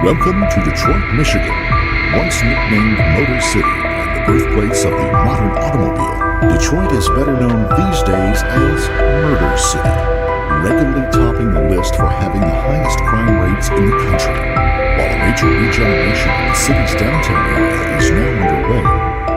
Welcome to Detroit, Michigan, once nicknamed Motor City and the birthplace of the modern automobile. Detroit is better known these days as Murder City, regularly topping the list for having the highest crime rates in the country. While a major regeneration of the city's downtown area is now underway,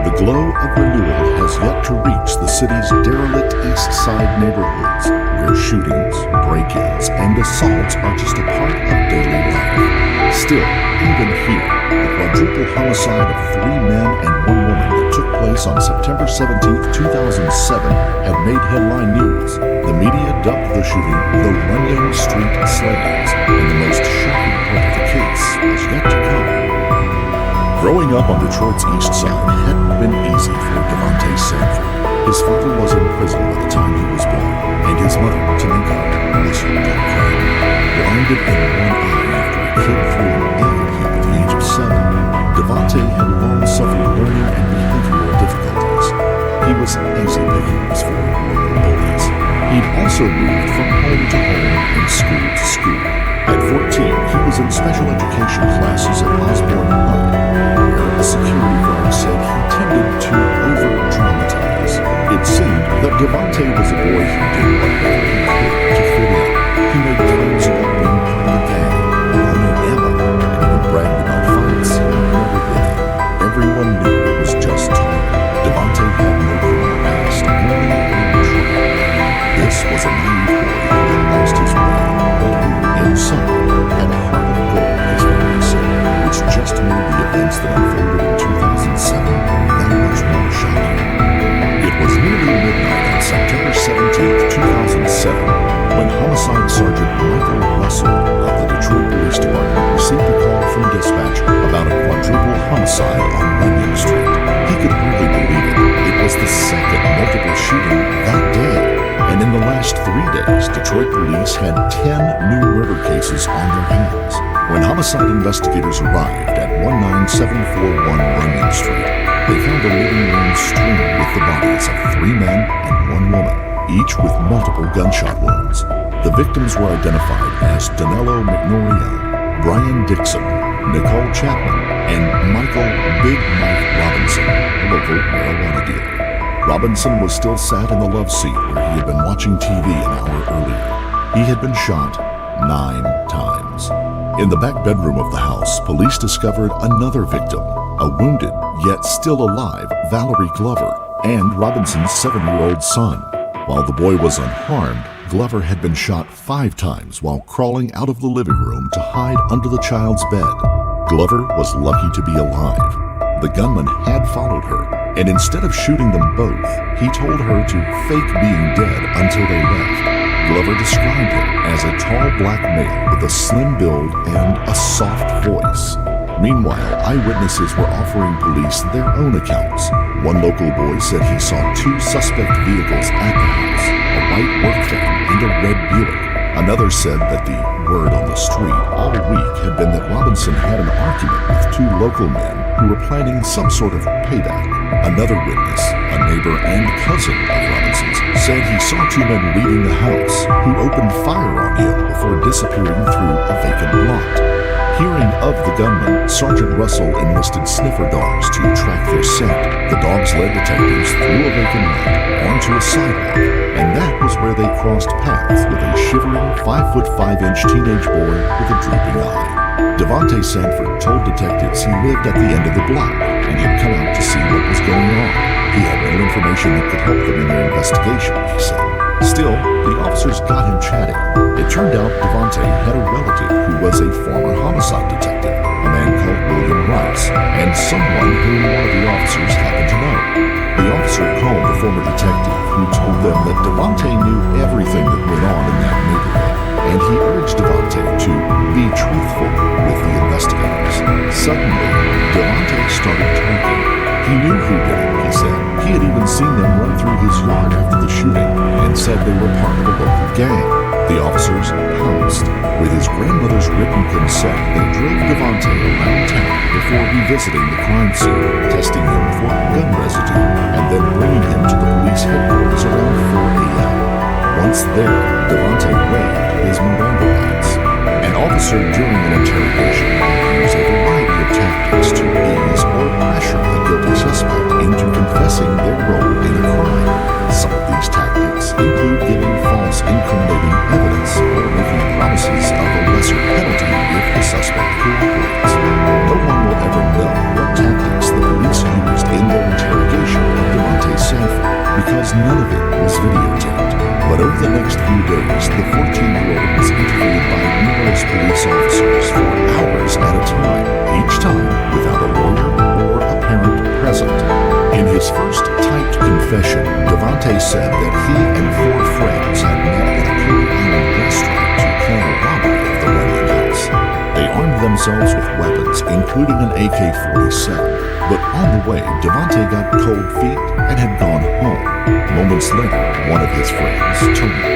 the glow of renewal has yet to reach the city's derelict east side neighborhoods, where shootings, break-ins, and assaults are just a part of daily life. Still, even here, the quadruple homicide of 3 men and 1 woman that took place on September 17, 2007 had made headline news. The media dubbed the shooting the Runyon Street Slayings, and the most shocking part of the case was yet to come. Growing up on Detroit's east side hadn't been easy for Davontae Sanford. His father was in prison by the time he was born, and his mother, Tamika, was hooked on crack. Blinded in one eye after a kid threw an egg at him at the age of 7, Davontae had long suffered learning and behavioral difficulties. He was easy pickings for local bullies. He'd also moved from home to home and school to school. At 14, he was in special education classes at Osborne High, where a security guard said he tended to over-dramatize. It seemed that Davontae was a boy who did whatever he could to fit in. He made claims about being part of the gang, belonging ammo, and even bragged about fights he had never been in. Everyone knew it was just talk. Davontae had no criminal past, only a trouble. This was a naive boy who had lost his way, but who, inside, had a heart of gold, his family said, which just made the events that unfolded in 2007 that much more shocking. It was nearly midnight on September 17, 2007, when Homicide Sergeant Michael Russell of the Detroit Police Department received a call from dispatch about a quadruple homicide on Runyon Street. He could hardly believe it. It was the second multiple shooting that day. And in the last 3 days, Detroit police had 10 new murder cases on their hands. When homicide investigators arrived at 19741 Runyon Street, they found a living room strewn with the bodies of 3 men and 1 woman, each with multiple gunshot wounds. The victims were identified as Danilo McNoriel, Brian Dixon, Nicole Chapman, and Michael Big Mike Robinson, a local marijuana dealer. Robinson was still sat in the love seat where he had been watching TV an hour earlier. He had been shot 9 times. In the back bedroom of the house, police discovered another victim, a wounded yet still alive Valerie Glover, and Robinson's 7-year-old son. While the boy was unharmed, Glover had been shot 5 times while crawling out of the living room to hide under the child's bed. Glover was lucky to be alive. The gunman had followed her, and instead of shooting them both, he told her to fake being dead until they left. Glover described him as a tall black male with a slim build and a soft voice. Meanwhile, eyewitnesses were offering police their own accounts. One local boy said he saw 2 suspect vehicles at the house, a white work van and a red Buick. Another said that the word on the street all week had been that Robinson had an argument with 2 local men who were planning some sort of payback. Another witness, a neighbor and cousin of Robinson's, said he saw 2 men leaving the house who opened fire on him before disappearing through a vacant lot. Hearing of the gunman, Sergeant Russell enlisted sniffer dogs to track their scent. The dogs led detectives through a vacant lot onto a sidewalk, and that was where they crossed paths with a shivering 5'5" teenage boy with a drooping eye. Davontae Sanford told detectives he lived at the end of the block and had come out to see what was going on. He had no information that could help them in their investigation, he said. Still, the officers got him chatting. It turned out Davontae had a relative who was a former homicide detective, a man called William Rice, and someone whom one of the officers happened to know. The officer called the former detective, who told them that Davontae knew everything that went on in that neighborhood, and he urged Davontae to be truthful with the investigators. Suddenly, Davontae started talking. He knew who did it, he said. He had even seen them run through his yard after the shooting and said they were part of a local gang. The officers pounced. With his grandmother's written consent, they drove Davontae around town before revisiting the crime scene, testing him for gun residue, and then bringing him to the police headquarters around 4 a.m. Once there, Davontae waved his Miranda rights. An officer during an interrogation will use a variety of tactics to ease or pressure the guilty suspect into confessing their role in a crime. Some of these tactics include giving false incriminating evidence or making promises of a lesser penalty if the suspect cooperates. No one will ever know what tactics the police used in their interrogation of Davontae Sanford because none of it was videotaped. But over the next few days, the 14-year-old was interviewed by numerous police officers for hours at a time without a lawyer or a parent present. In his first typed confession, Davontae said that he and 4 friends had met at a Coney Island restaurant to plan a robbery of the Runyon house. They armed themselves with weapons, including an AK-47. But on the way, Davontae got cold feet and had gone home. Moments later, one of his friends, Tony,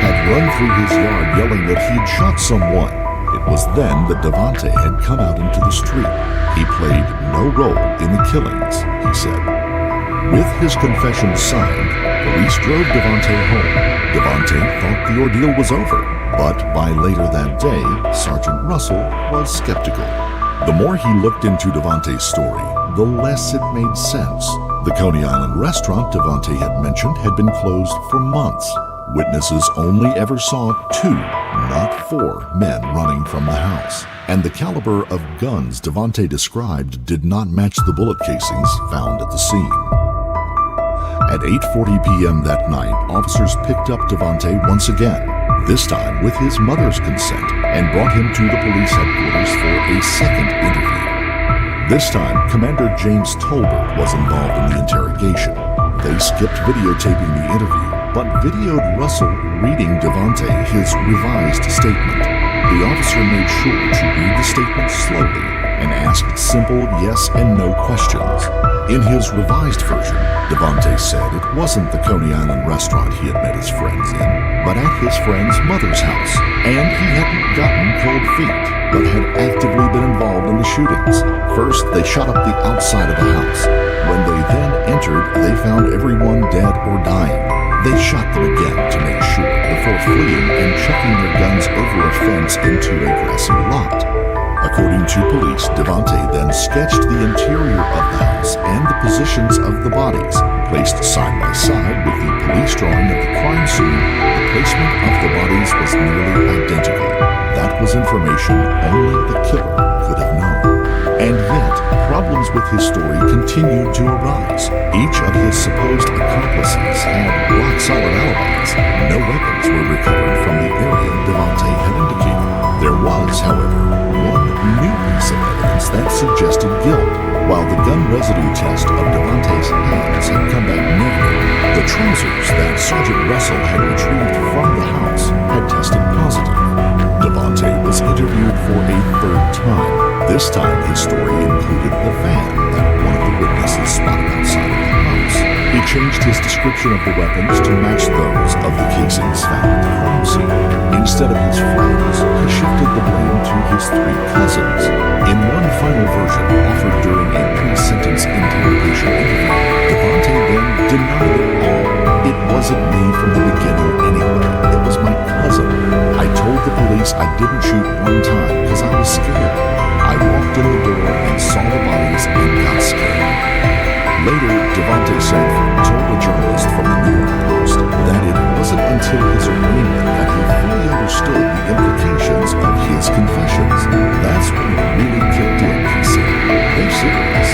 had run through his yard yelling that he'd shot someone. It was then that Davontae had come out into the street. He played no role in the killings, he said. With his confession signed, police drove Davontae home. Davontae thought the ordeal was over, but by later that day, Sergeant Russell was skeptical. The more he looked into Davontae's story, the less it made sense. The Coney Island restaurant Davontae had mentioned had been closed for months. Witnesses only ever saw 2, not 4, men running from the house. And the caliber of guns Davontae described did not match the bullet casings found at the scene. At 8:40 p.m. that night, officers picked up Davontae once again, this time with his mother's consent, and brought him to the police headquarters for a second interview. This time, Commander James Tolbert was involved in the interrogation. They skipped videotaping the interview, but videoed Russell reading Davontae his revised statement. The officer made sure to read the statement slowly and asked simple yes and no questions. In his revised version, Davontae said it wasn't the Coney Island restaurant he had met his friends in, but at his friend's mother's house, and he hadn't gotten cold feet, but had actively been involved in the shootings. First, they shot up the outside of the house. When they then entered, they found everyone dead or dying. They shot them again to make sure before fleeing and chucking their guns over a fence into a grassy lot. According to police, Davontae then sketched the interior of the house and the positions of the bodies. Placed side by side with the police drawing of the crime scene, the placement of the bodies was nearly identical. That was information only the killer could have known. And yet, problems with his story continued to arise. Each of his supposed accomplices had rock-solid alibis. No weapons were recovered from the area Davontae had indicated. There was, however, one new piece of evidence that suggested guilt. While the gun residue test of Davontae's hands had come back negative, the trousers that Sergeant Russell had retrieved from the house had tested positive. Davontae was interviewed for a 3rd time. This time, his story included the van that one of the witnesses spotted outside of the house. He changed his description of the weapons to match those of the casings found at the crime scene. Instead of his friends, he shifted the blame to his 3 cousins. In one final version offered during a pre-sentence interrogation interview, Davontae then denied it all. It wasn't me from the beginning anyway. It was my cousin. I told the police I didn't shoot one time because I was scared. I walked in the door and saw the bodies and got scared. Later, Davontae Sanford told a journalist from the New York Post that it wasn't until his arraignment that he fully understood the implications of his confessions. That's when it really kicked in, he said. They're serious.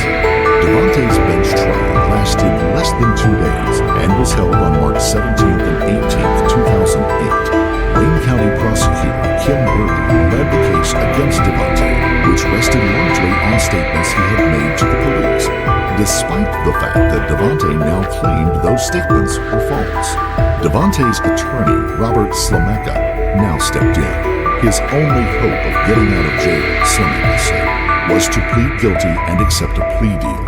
Davontae's bench trial lasted less than 2 days and was held on March 17th and 18th, 2008. Wayne County prosecutor Kim Burley led the case against Davontae, which rested largely on statements he had made to the police, despite the fact that Davontae now claimed those statements were false. Davontae's attorney, Robert Slameka, now stepped in. His only hope of getting out of jail, Slameka said, was to plead guilty and accept a plea deal.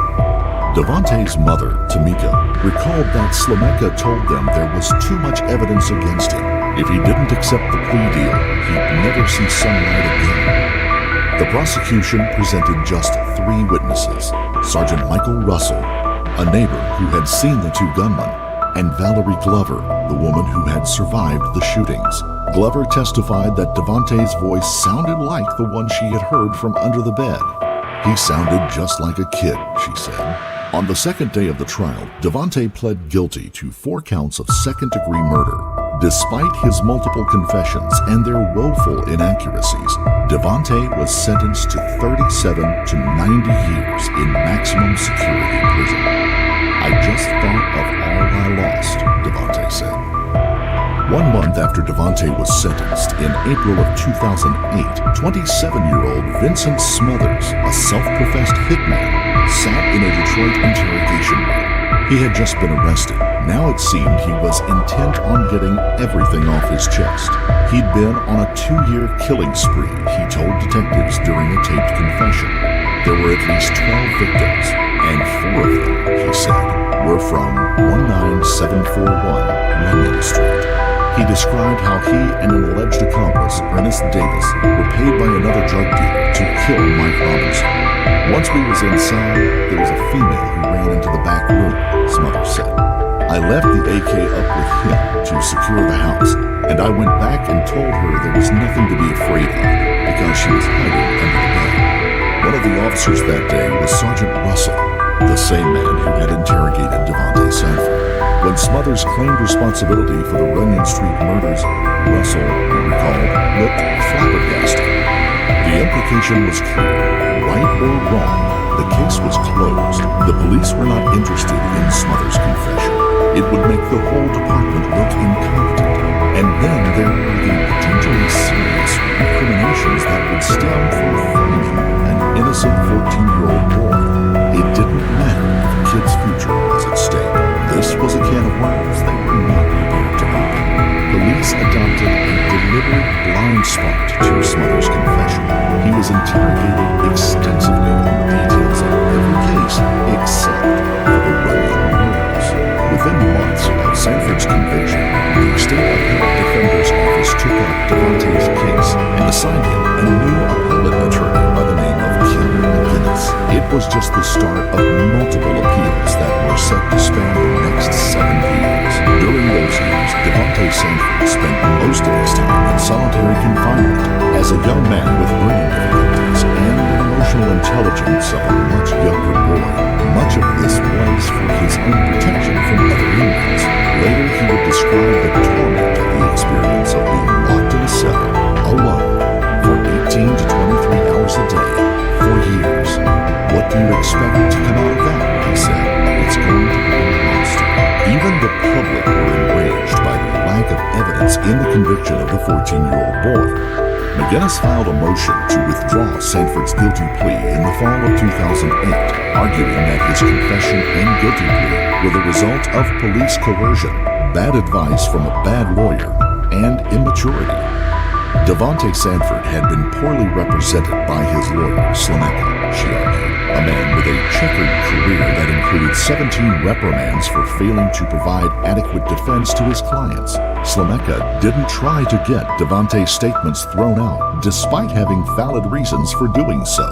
Davontae's mother, Tamika, recalled that Slameka told them there was too much evidence against him. If he didn't accept the plea deal, he'd never see sunlight again. The prosecution presented just 3 witnesses: Sergeant Michael Russell, a neighbor who had seen the 2 gunmen, and Valerie Glover, the woman who had survived the shootings. Glover testified that Davontae's voice sounded like the one she had heard from under the bed. He sounded just like a kid, she said. On the second day of the trial, Davontae pled guilty to 4 counts of second-degree murder. Despite his multiple confessions and their woeful inaccuracies, Davontae was sentenced to 37 to 90 years in maximum security prison. "I just thought of all I lost," Davontae said. 1 month after Davontae was sentenced, in April of 2008, 27-year-old Vincent Smothers, a self-professed hitman, sat in a Detroit interrogation room. He had just been arrested. Now it seemed he was intent on getting everything off his chest. He'd been on a 2-year killing spree, he told detectives during a taped confession. There were at least 12 victims, and 4 of them, he said, were from 19741 Runyon Street. He described how he and an alleged accomplice, Ernest Davis, were paid by another drug dealer to kill Mike Robinson. "Once we was inside, there was a female who ran into the back room," Smothers said. "I left the AK up with him to secure the house, and I went back and told her there was nothing to be afraid of because she was hiding under the bed." One of the officers that day was Sergeant Russell, the same man who had interrogated Davontae Sanford. When Smothers claimed responsibility for the Runyon Street murders, Russell, he recalled, looked flabbergasted. The implication was clear. Right or wrong, the case was closed. The police were not interested in Smothers' confession. It would make the whole department look incompetent. And then there were the potentially serious recriminations that would stem from framing an innocent 14-year-old boy. It didn't matter if a kid's future was at stake. This was a can of worms they were not prepared to open. Police adopted a deliberate blind spot to Smothers' confession. He was interrogated extensively on the details of every case except for the Runyon murders. Within months of Sanford's conviction, the State Appellate Defender's Office took up Davontae's case and assigned him a new appellate attorney by the name of Kim McGinnis. It was just the start of multiple appeals that were set to span the next 7 years. During those years, Davontae Sanford spent most of his time in solitary confinement. As a young man with learning difficulties and the emotional intelligence of a much younger boy, much of this was for his own protection from other inmates. Later, he would describe the torment of the experience of being locked in a cell, alone, for 18 to 23 hours a day, for years. "What do you expect to come out of that?" he said. "It's going to be a monster." Even the public were enraged by the lack of evidence in the conviction of the 14-year-old boy. McGinnis filed a motion to withdraw Sanford's guilty plea in the fall of 2008, arguing that his confession and guilty plea were the result of police coercion, bad advice from a bad lawyer, and immaturity. Davontae Sanford had been poorly represented by his lawyer, Slamecka, she argued, a man with a checkered career that included 17 reprimands for failing to provide adequate defense to his clients. Slamecka didn't try to get Davontae's statements thrown out, despite having valid reasons for doing so.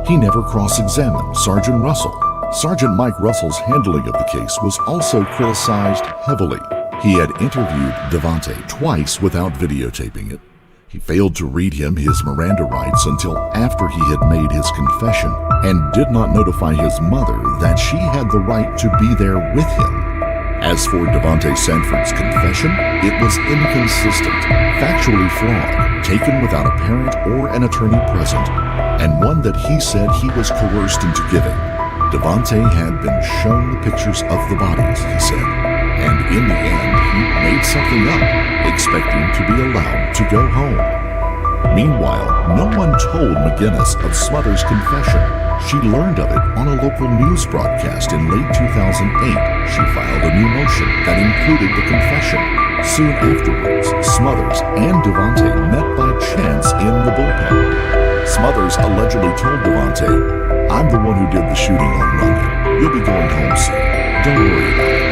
He never cross-examined Sergeant Russell. Sergeant Mike Russell's handling of the case was also criticized heavily. He had interviewed Davontae twice without videotaping it. He failed to read him his Miranda rights until after he had made his confession, and did not notify his mother that she had the right to be there with him. As for Davontae Sanford's confession, it was inconsistent, factually flawed, taken without a parent or an attorney present, and one that he said he was coerced into giving. Davontae had been shown the pictures of the bodies, he said, and in the end he made something up, expecting to be allowed to go home. Meanwhile, no one told McGinnis of Smothers' confession. She learned of it on a local news broadcast in late 2008. She filed a new motion that included the confession. Soon afterwards, Smothers and Davontae met by chance in the bullpen. Smothers allegedly told Davontae, "I'm the one who did the shooting on Runyon. You'll be going home soon. Don't worry about it."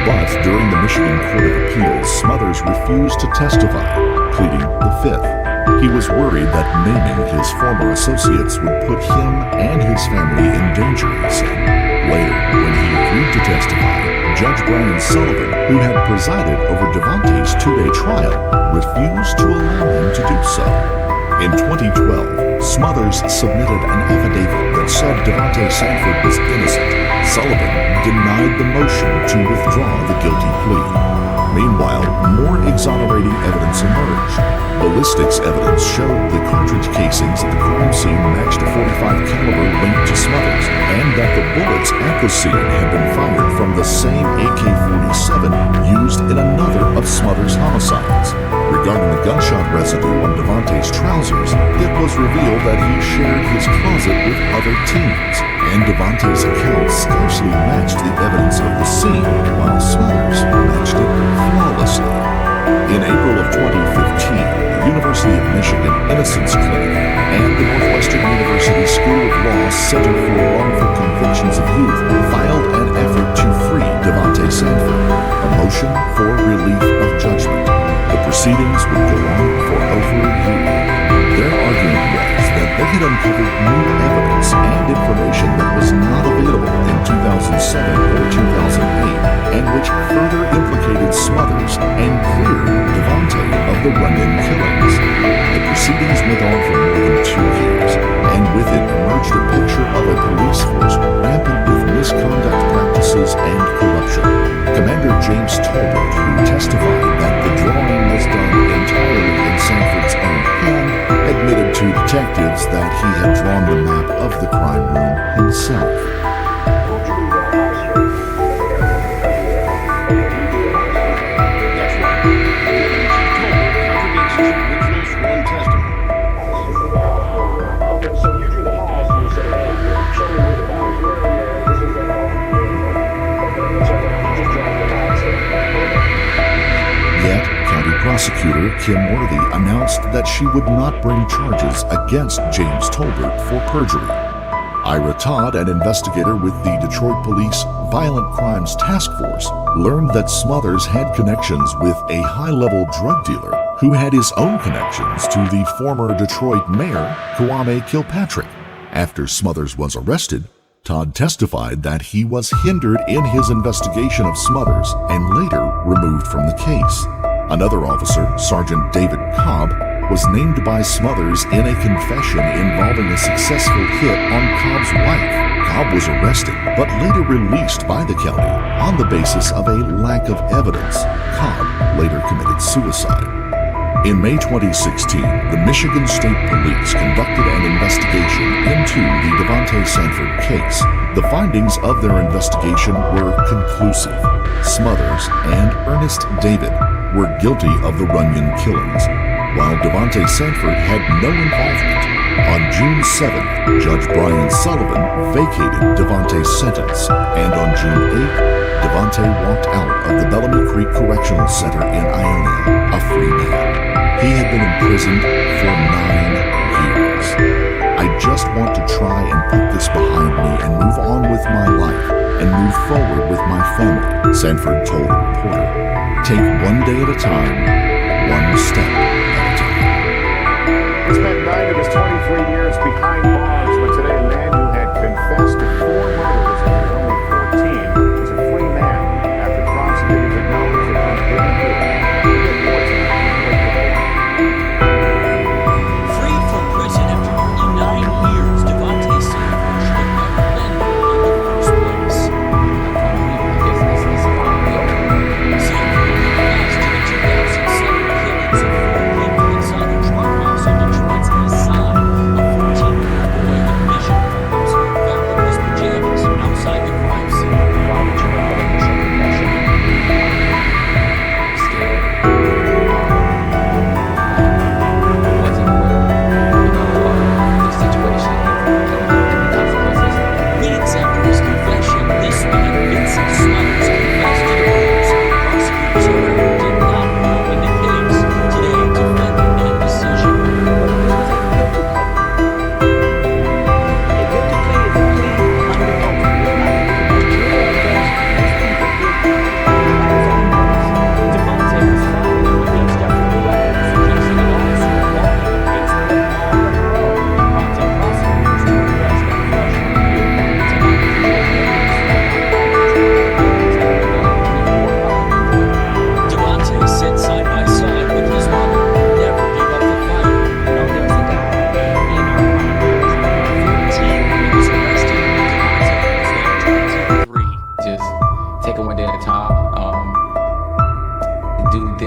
But during the Michigan Court of Appeals, Smothers refused to testify, pleading the Fifth. He was worried that naming his former associates would put him and his family in danger, he said. Later, when he agreed to testify, Judge Brian Sullivan, who had presided over Davontae's two-day trial, refused to allow him to do so. In 2012, Smothers submitted an affidavit that said Davontae Sanford was innocent. Sullivan denied the motion to withdraw the guilty plea. Meanwhile, more exonerating evidence emerged. Ballistics evidence showed the cartridge casings at the crime scene matched a .45 caliber linked to Smothers, and that the bullets at the scene had been fired from the same AK-47 used in another of Smothers' homicides. Regarding the gunshot residue on Davontae's trousers, it was revealed that he shared his closet with other teens, and Davontae's account scarcely matched the evidence of the scene, while Smothers matched it flawlessly. In April of 2015, the University of Michigan Innocence Clinic and the Northwestern University School of Law Center for Wrongful Convictions of Youth filed an effort to free Davontae Sanford, a motion for relief of judgment. The proceedings would go on for over a year. Their argument was that they had uncovered new evidence and information that was not available in 2007 or 2008, and which further implicated Smothers and cleared Davontae of the Runyon killings. The proceedings went on for more than 2 years, and with it emerged a picture of a police force rampant with misconduct practices and corruption. Commander James Tolbert, who testified that the drawing was done entirely in Sanford's own hand, admitted to detectives that he had drawn the map of the crime room himself. Prosecutor Kim Worthy announced that she would not bring charges against James Tolbert for perjury. Ira Todd, an investigator with the Detroit Police Violent Crimes Task Force, learned that Smothers had connections with a high-level drug dealer who had his own connections to the former Detroit mayor, Kwame Kilpatrick. After Smothers was arrested, Todd testified that he was hindered in his investigation of Smothers and later removed from the case. Another officer, Sergeant David Cobb, was named by Smothers in a confession involving a successful hit on Cobb's wife. Cobb was arrested, but later released by the county on the basis of a lack of evidence. Cobb later committed suicide. In May 2016, the Michigan State Police conducted an investigation into the Davontae Sanford case. The findings of their investigation were conclusive. Smothers and Ernest David were guilty of the Runyon killings, while Davontae Sanford had no involvement. On June 7th, Judge Brian Sullivan vacated Davontae's sentence, and on June 8th, Davontae walked out of the Bellamy Creek Correctional Center in Ionia, a free man. He had been imprisoned for 9 years. I just want to try and put this behind me and move on with my life and move forward with my family, Sanford told a reporter. Take one day at a time, one step at a time. He spent 9 of his 23 years behind bars, but today a man who had confessed to 4 murders when he was only 14 is a free man after prosecutors acknowledged that he was guilty. Freed from prison after nearly 9 years, Davontae Sanford should have never been here in the first place. Sanford confessed to the 2007 killings of 4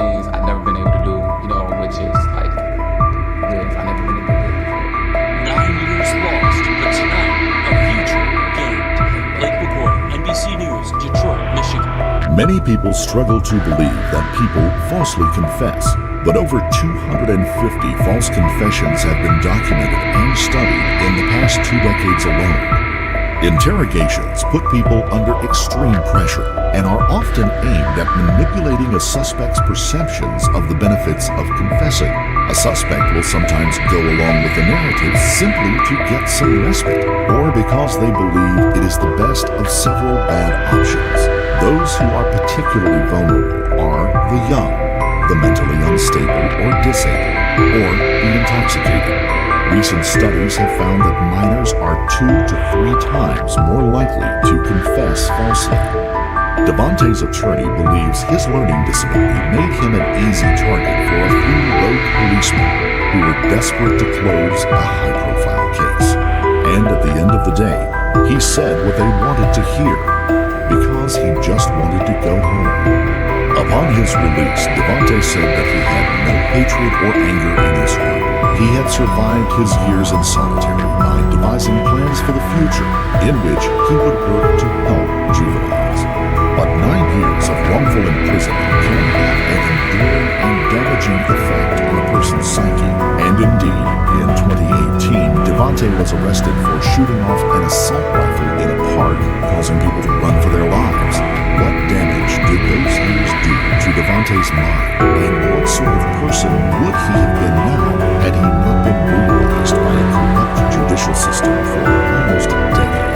things I've never been able to do, which is like live. I've never been able to live before. 9 years lost, but tonight, a future gained. Blake McCoy, NBC News, Detroit, Michigan. Many people struggle to believe that people falsely confess, but over 250 false confessions have been documented and studied in the past 2 decades alone. Interrogations put people under extreme pressure and are often aimed at manipulating a suspect's perceptions of the benefits of confessing. A suspect will sometimes go along with the narrative simply to get some respite, or because they believe it is the best of several bad options. Those who are particularly vulnerable are the young, the mentally unstable or disabled, or the intoxicated. Recent studies have found that minors are 2 to 3 times more likely to confess falsely. Davontae's attorney believes his learning disability made him an easy target for a few rogue policemen who were desperate to close a high-profile case. And at the end of the day, he said what they wanted to hear, because he just wanted to go home. Upon his release, Davontae said that he had no hatred or anger in his heart. He had survived his years in solitary by devising plans for the future in which he would work to help juveniles. But 9 years of wrongful imprisonment can have an enduring and damaging effect on a person's psyche. And indeed, in 2018, Davontae was arrested for shooting off an assault rifle in a park, causing people to run for their lives. What damage did those years do to Davontae's mind, and what sort of person would he have been now had he not been brutalized by a corrupt judicial system for almost a decade?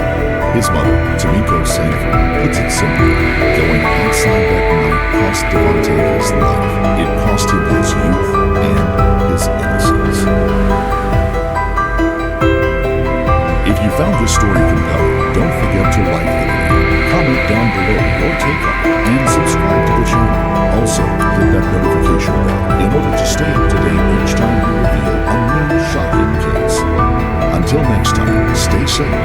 His mother, Davontae Sanford, puts it simply: going outside that night cost Davontae his life. It cost him his youth and his innocence. If you found this story compelling, don't forget to like the video, comment down below your take on it, and subscribe to the channel. Also, hit that notification bell in order to stay up to date each time we reveal a new shocking case. Until next time, stay safe